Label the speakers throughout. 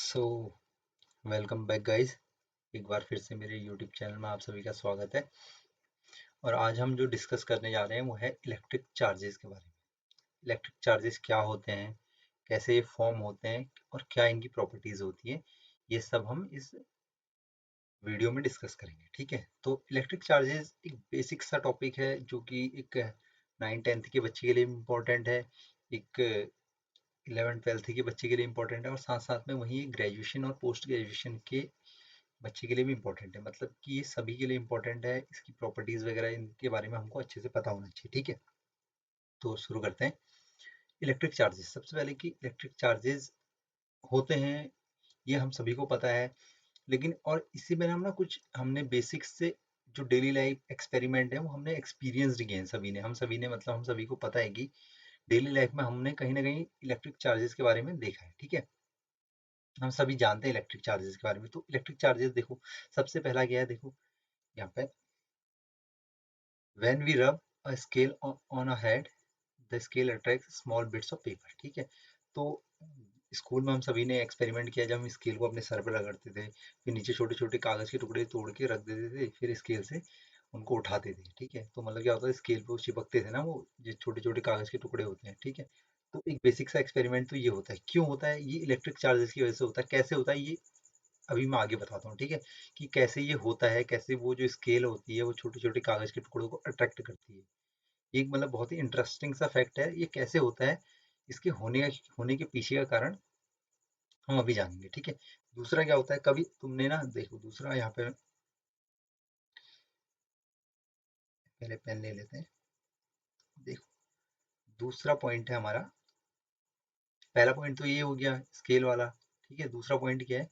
Speaker 1: So welcome back guys. एक बार फिर से मेरे यूट्यूब चैनल में आप सभी का स्वागत है। और आज हम जो डिस्कस करने जा रहे हैं वो है इलेक्ट्रिक चार्जेस के बारे में। इलेक्ट्रिक चार्जेस क्या होते हैं, कैसे ये फॉर्म होते हैं और क्या इनकी प्रॉपर्टीज होती है, ये सब हम इस वीडियो में डिस्कस करेंगे। ठीक है, तो इलेक्ट्रिक चार्जेस एक बेसिक सा टॉपिक है जो कि एक 9th-10th के बच्चे के लिए इम्पोर्टेंट है, एक 11th-12th के बच्चे के लिए इम्पोर्टेंट है और साथ साथ में वहीं ग्रेजुएशन और पोस्ट ग्रेजुएशन के बच्चे के लिए भी इम्पोर्टेंट है। मतलब कि ये सभी के लिए इम्पोर्टेंट है। इसकी प्रॉपर्टीज वगैरह इनके बारे में हमको अच्छे से पता होना चाहिए। ठीक है, तो शुरू करते हैं। इलेक्ट्रिक चार्जेस, सबसे पहले कि इलेक्ट्रिक चार्जेस होते हैं ये हम सभी को पता है, लेकिन और इसी में हम ना कुछ हमने बेसिक्स से जो डेली लाइफ एक्सपेरिमेंट है वो हमने एक्सपीरियंसड किए हैं सभी ने। हम सभी ने मतलब हम सभी को पता है कि डेली लाइफ में हमने कहीं ना कहीं इलेक्ट्रिक चार्जेस के बारे में देखा है। ठीक है, हम सभी जानते हैं इलेक्ट्रिक चार्जेस के बारे में। तो इलेक्ट्रिक चार्जेस देखो, सबसे पहला क्या है, देखो यहाँ पे when we rub a scale on a head the scale attracts small bits of paper। ठीक है, तो स्कूल में हम सभी ने एक्सपेरिमेंट किया जब हम स्केल को अपने सर पर रगड़ते थे, फिर नीचे छोटे छोटे कागज के टुकड़े तोड़ के रख देते थे, फिर स्केल से उनको उठाते थे। ठीक है, तो मतलब क्या होता है, स्केल पे वो चिपकते थे ना, वो जो छोटे छोटे कागज के टुकड़े होते हैं। ठीक है, तो एक बेसिक सा एक्सपेरिमेंट तो ये होता है। क्यों होता है ये? इलेक्ट्रिक चार्जेस की वजह से होता है। कैसे होता है ये अभी मैं आगे बताता हूँ। ठीक है, कि कैसे ये होता है, कैसे वो जो स्केल होती है वो छोटे छोटे कागज के टुकड़ों को अट्रैक्ट करती है। एक मतलब बहुत ही इंटरेस्टिंग सा फैक्ट है। ये कैसे होता है, इसके होने के पीछे का कारण हम अभी जानेंगे। ठीक है, दूसरा क्या होता है, कभी तुमने ना देखो, दूसरा यहाँ पे पहले पेन ले लेते हैं। देखो, दूसरा पॉइंट है हमारा, पहला पॉइंट तो ये हो गया स्केल वाला। ठीक है, दूसरा पॉइंट क्या है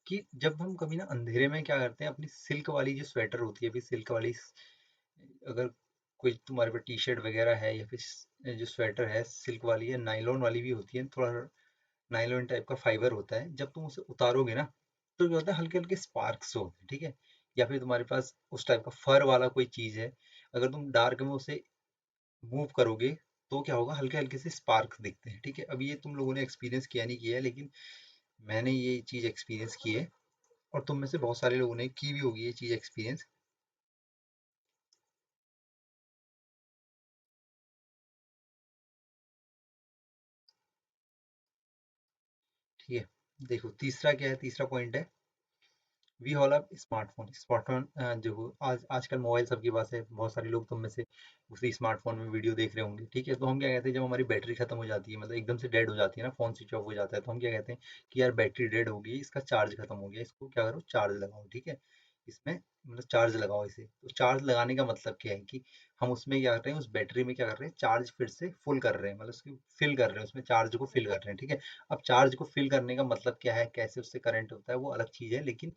Speaker 1: कि जब हम कभी ना अंधेरे में क्या करते हैं, अपनी सिल्क वाली जो स्वेटर होती है, अभी सिल्क वाली, अगर कोई तुम्हारे पे टी शर्ट वगैरह है या फिर जो स्वेटर है सिल्क वाली है, नाइलॉन वाली भी होती है, थोड़ा नाइलॉन टाइप का फाइबर होता है, जब तुम उसे उतारोगे ना तो क्या होता है, हल्के हल्के स्पार्क्स होते हैं। ठीक है, या फिर तुम्हारे पास उस टाइप का फर वाला कोई चीज है, अगर तुम डार्क में उसे मूव करोगे तो क्या होगा, हल्के हल्के से स्पार्क्स दिखते हैं। ठीक है, अब ये तुम लोगों ने एक्सपीरियंस किया नहीं किया है, लेकिन मैंने ये चीज एक्सपीरियंस की है और तुम में से बहुत सारे लोगों ने की भी होगी ये चीज एक्सपीरियंस। ठीक है, देखो तीसरा क्या है, तीसरा पॉइंट है we all have smartphone. Smartphone जो आज आजकल मोबाइल सबके पास है, बहुत सारे लोग तुम में से उसी स्मार्टफोन में वीडियो देख रहे होंगे। ठीक है, तो हम क्या कहते हैं, जब हमारी बैटरी खत्म हो जाती है, मतलब एकदम से डेड हो जाती है ना, फोन स्विच ऑफ हो जाता है, तो हम क्या कहते हैं कि यार बैटरी डेड हो गई, इसका चार्ज खत्म हो गया, इसको क्या करो, चार्ज लगाओ। ठीक है, इसमें मतलब चार्ज लगाओ इसे। तो चार्ज लगाने का मतलब क्या है कि हम उसमें क्या कर रहे हैं, उस बैटरी में क्या कर रहे हैं, चार्ज फिर से फुल कर रहे हैं, मतलब उसकी फिल कर रहे हैं, उसमें चार्ज को फिल कर रहे हैं। ठीक है, अब चार्ज को फिल करने का मतलब क्या है, कैसे उससे करंट होता है वो अलग चीज है, लेकिन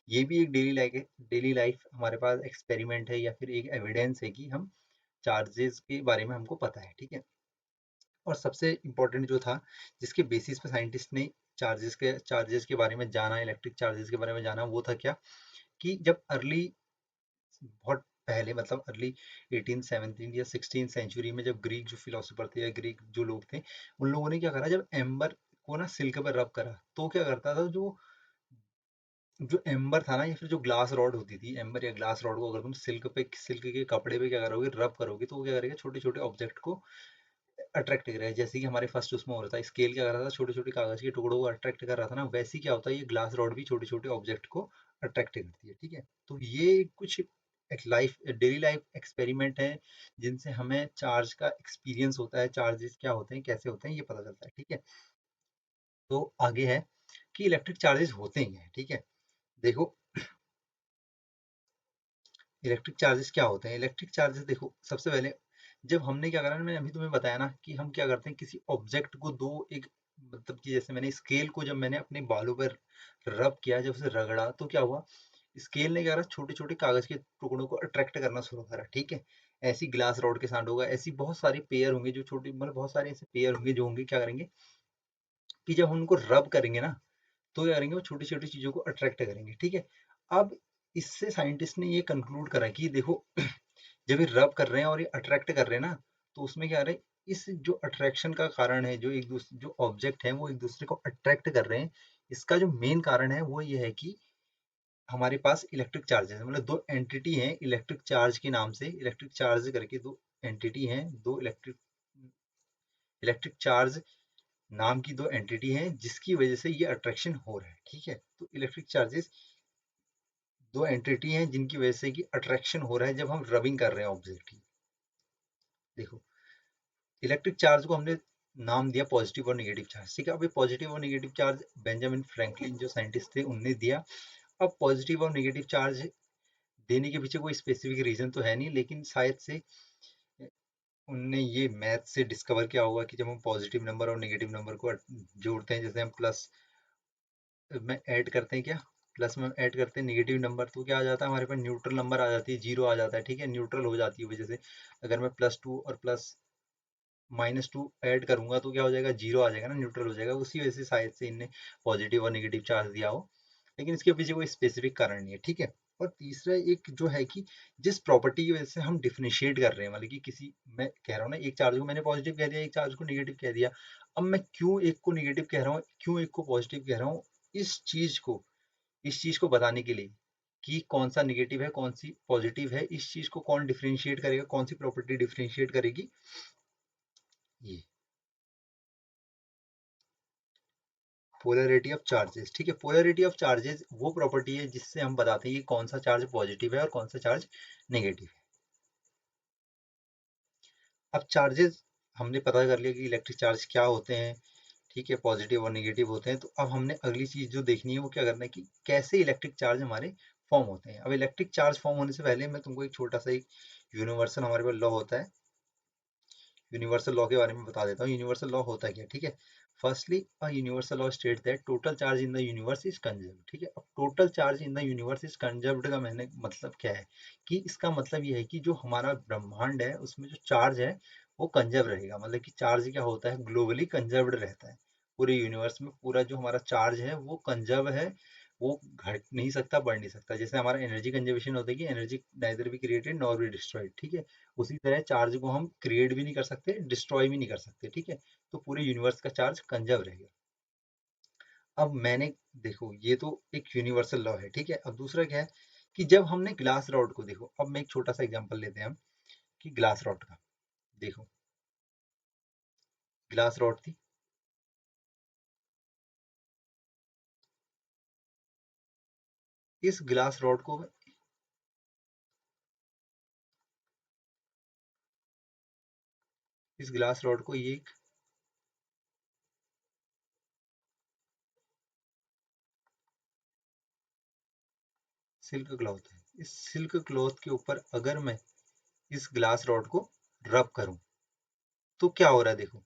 Speaker 1: ये भी एक डेली लाइफ हमारे पास एक्सपेरिमेंट है या फिर एक एविडेंस है कि हम चार्जेस के बारे में हमको पता है। ठीक है, और सबसे इम्पोर्टेंट जो था, जिसके बेसिस पे साइंटिस्ट ने चार्जेस के बारे में जाना, इलेक्ट्रिक चार्जेस के बारे में जाना, वो था क्या कि जब अर्ली, बहुत पहले, मतलब अर्ली 18 17 या 16 सेंचुरी में, जब ग्रीक जो फिलोसोफर थे या ग्रीक जो लोग थे, उन लोगों ने क्या करा, जब एम्बर को ना सिल्क पर रब करा, तो क्या करता था, जो जो एम्बर था ना, या फिर जो ग्लास रॉड होती थी, एम्बर या ग्लास रॉड को अगर तुम सिल्क के कपड़े पे क्या करोगे, रब करोगे, तो वो क्या करेगा, छोटे छोटे ऑब्जेक्ट को अट्रैक्ट करेगा। जैसे कि हमारे फर्स्ट उसमें हो रहा था, स्केल क्या कर रहा था, छोटे छोटे कागज के टुकड़ों को अट्रैक्ट कर रहा था ना, वैसे ही क्या होता है, ये ग्लास रॉड भी छोटे छोटे ऑब्जेक्ट को अट्रैक्ट करती है। ठीक है, तो ये कुछ एक लाइफ डेली लाइफ एक्सपेरिमेंट है जिनसे हमें चार्ज का एक्सपीरियंस होता है, चार्जेस क्या होते हैं, कैसे होते हैं, ये पता चलता है। ठीक है, तो आगे है कि इलेक्ट्रिक चार्जेस होते ही हैं। ठीक है, देखो इलेक्ट्रिक चार्जेस क्या होते हैं। इलेक्ट्रिक चार्जेस देखो, सबसे पहले जब हमने क्या करा ना, मैंने अभी तुम्हें बताया ना कि हम क्या करते हैं, किसी ऑब्जेक्ट को दो एक, मतलब कि जैसे मैंने स्केल को जब मैंने अपने बालों पर रब किया, जब उसे रगड़ा, तो क्या हुआ, स्केल ने क्या करा, छोटे छोटे कागज के टुकड़ों को अट्रैक्ट करना शुरू करा। ठीक है, ऐसी ग्लास रॉड के साथ होगा, ऐसी बहुत सारे पेयर होंगे जो छोटे, मतलब बहुत सारे ऐसे पेयर होंगे जो होंगे, क्या करेंगे कि जब हम उनको रब करेंगे ना, तो क्या करेंगे, वो छोटी छोटी चीजों को अट्रैक्ट करेंगे। ठीक है, अब इससे साइंटिस्ट ने ये कंक्लूड करा कि देखो जब ये रब कर रहे हैं और ये अट्रैक्ट कर रहे हैं ना, तो उसमें क्या है, इस जो अट्रैक्शन का कारण है, जो एक दूसरे जो ऑब्जेक्ट है वो एक दूसरे को अट्रैक्ट कर रहे हैं, इसका जो मेन कारण है वो ये है कि हमारे पास इलेक्ट्रिक चार्जेस मतलब दो एंटिटी हैं इलेक्ट्रिक चार्ज के नाम से, इलेक्ट्रिक चार्ज करके दो एंटिटी हैं, दो इलेक्ट्रिक इलेक्ट्रिक चार्ज नाम की दो एंटिटी हैं जिसकी वजह से ये अट्रैक्शन हो रहा है। ठीक है, तो इलेक्ट्रिक चार्जेस दो एंटिटी हैं जिनकी वजह से कि अट्रैक्शन हो रहा है जब हम रबिंग कर रहे हैं ऑब्जेक्ट की। देखो इलेक्ट्रिक चार्ज को हमने नाम दिया पॉजिटिव और नेगेटिव चार्ज। ठीक है, अभी पॉजिटिव और नेगेटिव चार्ज बेंजामिन फ्रैंकलिन जो साइंटिस्ट थे उनने दिया। अब पॉजिटिव और नेगेटिव चार्ज देने के पीछे कोई स्पेसिफिक रीजन तो है नहीं, लेकिन शायद से उनने ये मैथ से डिस्कवर किया होगा कि जब हम पॉजिटिव नंबर और नेगेटिव नंबर को जोड़ते हैं, जैसे हम प्लस में ऐड करते हैं, क्या प्लस में ऐड करते हैं नेगेटिव नंबर, तो क्या आ जाता है हमारे पास न्यूट्रल नंबर आ जाती है, जीरो आ जाता है। ठीक है, न्यूट्रल हो जाती है वजह से। अगर मैं +2 और -2 ऐड करूंगा तो क्या हो जाएगा, जीरो आ जाएगा ना, न्यूट्रल हो जाएगा। उसी वजह से शायद से इनने पॉजिटिव और नेगेटिव चार्ज दिया हो, लेकिन इसके पीछे कोई स्पेसिफिक कारण नहीं है। ठीक है, और तीसरा एक जो है कि जिस प्रॉपर्टी की वजह से हम डिफरेंशिएट कर रहे हैं, मतलब कि किसी, मैं कह रहा हूँ ना, एक चार्ज को मैंने पॉजिटिव कह दिया, एक चार्ज को नेगेटिव कह दिया। अब मैं क्यों एक को नेगेटिव कह रहा हूँ, क्यों एक को पॉजिटिव कह रहा हूँ, इस चीज को बताने के लिए कि कौन सा नेगेटिव है कौन सी पॉजिटिव है, इस चीज को कौन डिफरेंशिएट करेगा, कौन सी प्रॉपर्टी डिफरेंशिएट करेगी, ये पोलैरिटी ऑफ चार्जेस। ठीक है, पोलैरिटी ऑफ चार्जेस वो प्रॉपर्टी है जिससे हम बताते हैं कि कौन सा चार्ज पॉजिटिव है और कौन सा चार्ज नेगेटिव है। अब चार्जेस हमने पता कर लिया कि इलेक्ट्रिक चार्ज क्या होते हैं। ठीक है, पॉजिटिव और नेगेटिव होते हैं। तो अब हमने अगली चीज जो देखनी है वो क्या करना है कि कैसे इलेक्ट्रिक चार्ज हमारे फॉर्म होते हैं। अब इलेक्ट्रिक चार्ज फॉर्म होने से पहले मैं तुमको एक छोटा सा एक यूनिवर्सल हमारे पास लॉ होता है, यूनिवर्सल लॉ के बारे में बता देता हूँ। यूनिवर्सल लॉ होता है क्या, ठीक है। Firstly a universal law state that total charge in the universe is conserved. ठीक है, अब total charge in the universe is conserved का मैंने मतलब क्या है कि इसका मतलब ये है कि जो हमारा ब्रह्मांड है उसमें जो चार्ज है वो कंजर्व रहेगा। मतलब कि चार्ज क्या होता है, ग्लोबली कंजर्व्ड रहता है। पूरे यूनिवर्स में पूरा जो हमारा चार्ज है वो कंजर्व है, वो घट नहीं सकता, बढ़ नहीं सकता। जैसे हमारा एनर्जी कंजर्वेशन होता है कि energy neither be created nor be destroyed. ठीक है, उसी तरह चार्ज को हम क्रिएट भी नहीं कर सकते, डिस्ट्रॉय भी नहीं कर सकते। ठीक है, तो पूरे यूनिवर्स का चार्ज कंजर्व रहेगा। अब मैंने, देखो ये तो एक यूनिवर्सल लॉ है। ठीक है, अब दूसरा क्या है कि जब हमने ग्लास रॉड को, देखो अब मैं एक छोटा सा एग्जांपल लेते हैं हम कि ग्लास रॉड का, देखो ग्लास रॉड थी, इस ग्लास रॉड को, इस ग्लास रॉड को ये एक सिल्क क्लॉथ है, इस सिल्क क्लॉथ के ऊपर अगर मैं इस ग्लास रॉड को रब करूं तो क्या हो रहा है, देखो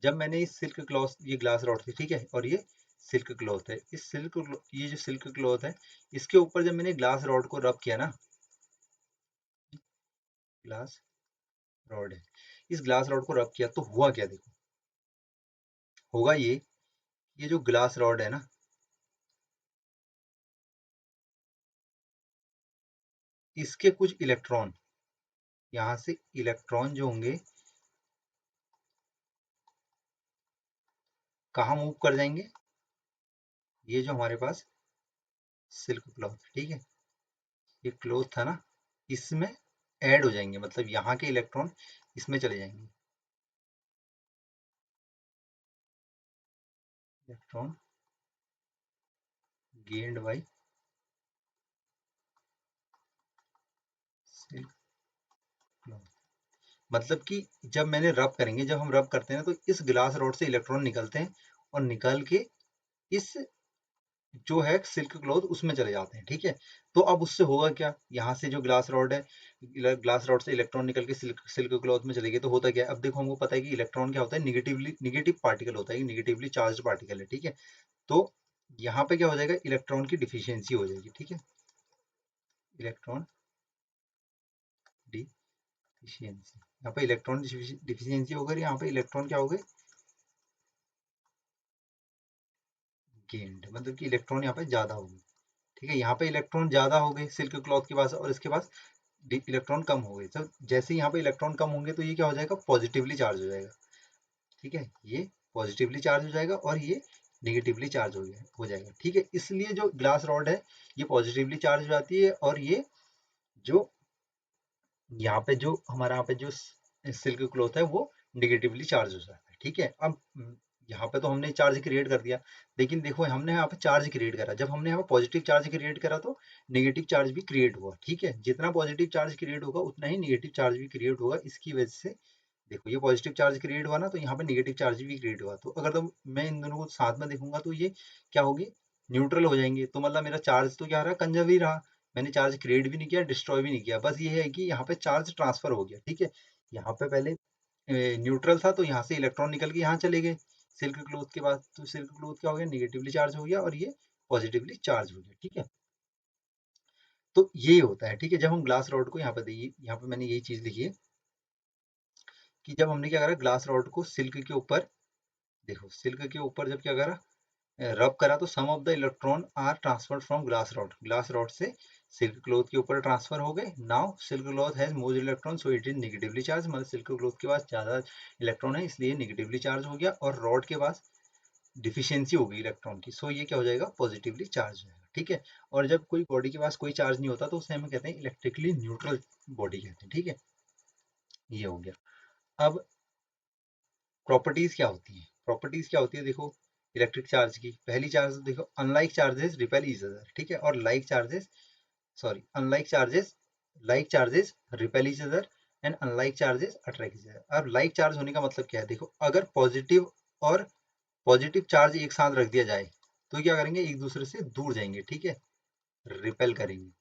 Speaker 1: जब मैंने इस सिल्क क्लॉथ, ये ग्लास रॉड थी, ठीक है, और ये सिल्क क्लॉथ है, इस ये जो सिल्क क्लॉथ है इसके ऊपर जब मैंने ग्लास रॉड को रब किया ना, ग्लास रॉड है, इस ग्लास रॉड को रब किया तो हुआ क्या, देखो होगा ये जो ग्लास रॉड है ना, इसके कुछ इलेक्ट्रॉन, यहाँ से इलेक्ट्रॉन जो होंगे कहाँ मूव कर जाएंगे, ये जो हमारे पास सिल्क क्लॉथ, ठीक है, ये क्लॉथ था ना, इसमें ऐड हो जाएंगे, मतलब यहाँ के इलेक्ट्रॉन इसमें चले जाएंगे, electron gained by silk cloth. मतलब कि जब मैंने रब करेंगे, जब हम रब करते हैं तो इस ग्लास रॉड से इलेक्ट्रॉन निकलते हैं और निकल के इस जो है सिल्क क्लॉथ उसमें चले जाते हैं। ठीक है, तो अब उससे होगा क्या, यहाँ से जो ग्लास रॉड है, ग्लास रॉड से इलेक्ट्रॉन निकल के सिल्क क्लॉथ में चले गए, तो होता क्या है, अब देखो हमको पता है कि इलेक्ट्रॉन क्या होता है, निगेटिव पार्टिकल होता है, निगेटिवली चार्ज पार्टिकल है। ठीक है, तो यहाँ पे क्या हो जाएगा, इलेक्ट्रॉन की डिफिशियंसी हो जाएगी। ठीक है, इलेक्ट्रॉन डिफिशियंसी, यहाँ पे इलेक्ट्रॉन डिफिशियंसी हो गई, यहाँ पे इलेक्ट्रॉन क्या हो गए, गेन्ड, मतलब कि इलेक्ट्रॉन यहाँ पे ज्यादा हो गए। ठीक है, यहाँ पे इलेक्ट्रॉन ज्यादा हो गए सिल्क क्लॉथ के पास, और इसके पास इलेक्ट्रॉन कम हो गए। तो जैसे यहाँ पे इलेक्ट्रॉन कम होंगे तो ये क्या हो जाएगा, पॉजिटिवली चार्ज हो जाएगा। ठीक है, ये पॉजिटिवली चार्ज हो जाएगा और ये निगेटिवली चार्ज हो जाएगा। ठीक है, इसलिए जो ग्लास रॉड है ये पॉजिटिवली चार्ज हो जाती है, और ये जो यहाँ पे जो हमारा यहाँ पे जो सिल्क क्लॉथ है वो निगेटिवली चार्ज हो जाता है। ठीक है, अब यहाँ पे तो हमने चार्ज क्रिएट कर दिया, लेकिन देखो हमने यहाँ पे चार्ज क्रिएट करा, जब हमने यहाँ पे पॉजिटिव चार्ज क्रिएट करा तो नेगेटिव चार्ज भी क्रिएट हुआ। ठीक है, जितना पॉजिटिव चार्ज क्रिएट होगा उतना ही नेगेटिव चार्ज भी क्रिएट होगा। इसकी वजह से देखो ये पॉजिटिव चार्ज क्रिएट हुआ ना, तो यहाँ पे नेगेटिव चार्ज भी क्रिएट हुआ, तो अगर तो मैं इन दोनों को साथ में देखूंगा तो ये क्या होगी, न्यूट्रल हो जाएंगे। तो मतलब मेरा चार्ज तो क्या रहा, कंजर्व ही रहा, मैंने चार्ज क्रिएट भी नहीं किया, डिस्ट्रॉय भी नहीं किया, बस ये है कि यहाँ पे चार्ज ट्रांसफर हो गया। ठीक है, यहाँ पे पहले न्यूट्रल था तो यहाँ से इलेक्ट्रॉन निकल के यहाँ चले गए सिल्क क्लॉथ के बाद, तो सिल्क क्लॉथ क्या हो गया, निगेटिवली चार्ज हो गया और ये पॉजिटिवली चार्ज हो गया। ठीक है, तो ये होता है। ठीक है, जब हम ग्लास रॉड को यहाँ पे देखिए, यहाँ पे मैंने यही चीज लिखी है कि जब हमने क्या करा, ग्लास रॉड को सिल्क के ऊपर, देखो सिल्क के ऊपर जब क्या करा, रब करा, तो some of the electron are transferred from glass rod से सिल्क क्लॉथ के ऊपर ट्रांसफर हो गए। Now silk cloth has more electron so it is negatively charge, मतलब सिल्क क्लॉथ के पास ज्यादा इलेक्ट्रॉन है इसलिए नेगेटिवली चार्ज हो गया, और रॉड के पास डिफिशियंसी हो गई इलेक्ट्रॉन की, सो ये क्या हो जाएगा, पॉजिटिवली चार्ज हो जाएगा। ठीक है, और जब कोई बॉडी के पास कोई चार्ज नहीं होता तो उसे हम कहते हैं इलेक्ट्रिकली न्यूट्रल बॉडी कहते हैं। ठीक है, ये हो गया। अब प्रॉपर्टीज क्या होती है, प्रॉपर्टीज क्या होती है, देखो इलेक्ट्रिक चार्ज की पहली चार्ज देखो, unlike charges repel each other. ठीक है, और like charges, sorry unlike charges, like charges repel each other and unlike charges attract each other. अब लाइक चार्ज होने का मतलब क्या है, देखो अगर पॉजिटिव और पॉजिटिव चार्ज एक साथ रख दिया जाए तो क्या करेंगे, एक दूसरे से दूर जाएंगे। ठीक है, रिपेल करेंगे।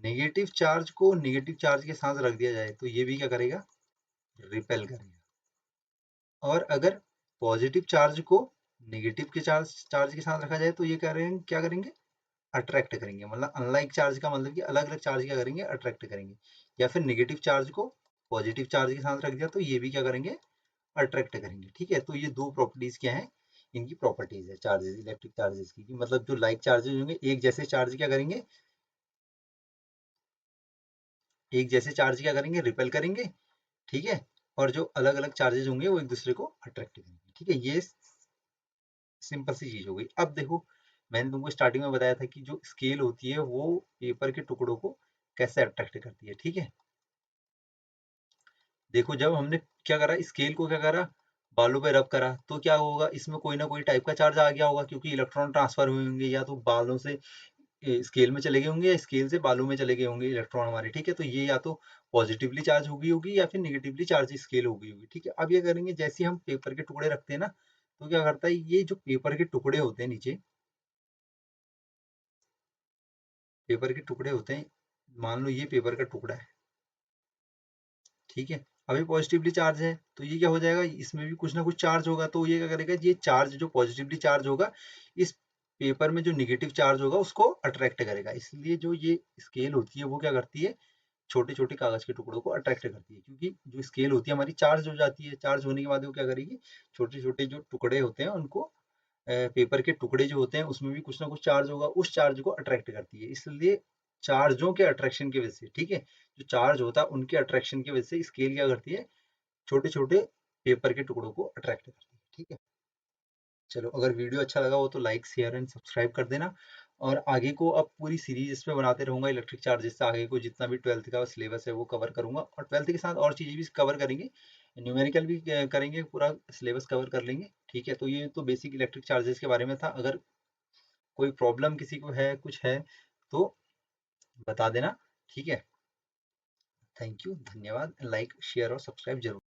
Speaker 1: नेगेटिव चार्ज को नेगेटिव चार्ज के साथ रख दिया जाए तो ये भी क्या करेगा, रिपेल करेगा। और अगर पॉजिटिव चार्ज को नेगेटिव के चार्ज चार्ज के साथ रखा जाए तो ये क्या करेंगे, अट्रैक्ट करेंगे। मतलब अनलाइक चार्ज का मतलब कि अलग अलग चार्ज क्या करेंगे, अट्रैक्ट करेंगे। या फिर नेगेटिव चार्ज को पॉजिटिव चार्ज के साथ रख दिया तो ये भी क्या करेंगे, अट्रैक्ट करेंगे। ठीक है, तो ये दो प्रॉपर्टीज क्या है, इनकी प्रॉपर्टीज है चार्जेस, इलेक्ट्रिक चार्जेस की, मतलब जो लाइक चार्जेस होंगे एक जैसे चार्ज क्या करेंगे, एक जैसे चार्ज क्या करेंगे, रिपेल करेंगे। ठीक है, और जो अलग अलग चार्जेस होंगे वो एक दूसरे को अट्रैक्ट करेंगे। ठीक है, ये सिंपल सी चीज हो गई। अब देखो मैंने तुमको स्टार्टिंग में बताया था कि जो स्केल होती है वो पेपर के टुकड़ों को कैसे अट्रैक्ट करती है। ठीक है, देखो जब हमने क्या करा, स्केल को क्या करा, बालों पे रब करा, तो क्या होगा, इसमें कोई ना कोई टाइप का चार्ज आ गया होगा, क्योंकि इलेक्ट्रॉन ट्रांसफर हुए होंगे, या तो बालों से स्केल में चले गए होंगे या स्केल से बालों में चले गए होंगे इलेक्ट्रॉन हमारे। ठीक है, तो ये या तो पॉजिटिवली चार्ज हो गई होगी या फिर निगेटिवली चार्ज स्केल हो गई होगी। ठीक है, अब ये करेंगे, जैसे हम पेपर के टुकड़े रखते हैं ना, तो क्या करता है, ये जो पेपर के टुकड़े होते हैं नीचे, पेपर के टुकड़े होते हैं, मान लो ये पेपर का टुकड़ा है। ठीक है, अभी पॉजिटिवली चार्ज है तो ये क्या हो जाएगा, इसमें भी कुछ ना कुछ चार्ज होगा, तो ये क्या करेगा, ये चार्ज जो पॉजिटिवली चार्ज होगा इस पेपर में जो निगेटिव चार्ज होगा उसको अट्रैक्ट करेगा। इसलिए जो ये स्केल होती है वो क्या करती है, छोटे छोटे कागज के टुकड़ों को अट्रैक्ट करती है, क्योंकि जो स्केल होती है हमारी चार्ज हो जाती है, चार्ज होने के बाद वो क्या करेगी, छोटे छोटे जो टुकड़े होते हैं उनको, पेपर के टुकड़े जो होते हैं उसमें भी कुछ ना कुछ चार्ज होगा, उस चार्ज को अट्रैक्ट करती है। इसलिए चार्जों के अट्रैक्शन की वजह से, ठीक है, जो चार्ज होता है उनके अट्रैक्शन की वजह से स्केल क्या करती है, छोटे छोटे पेपर के टुकड़ों को अट्रैक्ट करती है। ठीक है, चलो अगर वीडियो अच्छा लगा हो तो लाइक शेयर एंड सब्सक्राइब कर देना, और आगे को अब पूरी सीरीज इसमें बनाते रहूंगा इलेक्ट्रिक चार्जेस से, आगे को जितना भी 12th का सिलेबस है वो कवर करूंगा, और 12th के साथ और चीजें भी कवर करेंगे, न्यूमेरिकल भी करेंगे, पूरा सिलेबस कवर कर लेंगे। ठीक है, तो ये तो बेसिक इलेक्ट्रिक चार्जेस के बारे में था। अगर कोई प्रॉब्लम किसी को है, कुछ है तो बता देना। ठीक है, थैंक यू, धन्यवाद, लाइक शेयर और सब्सक्राइब जरूर।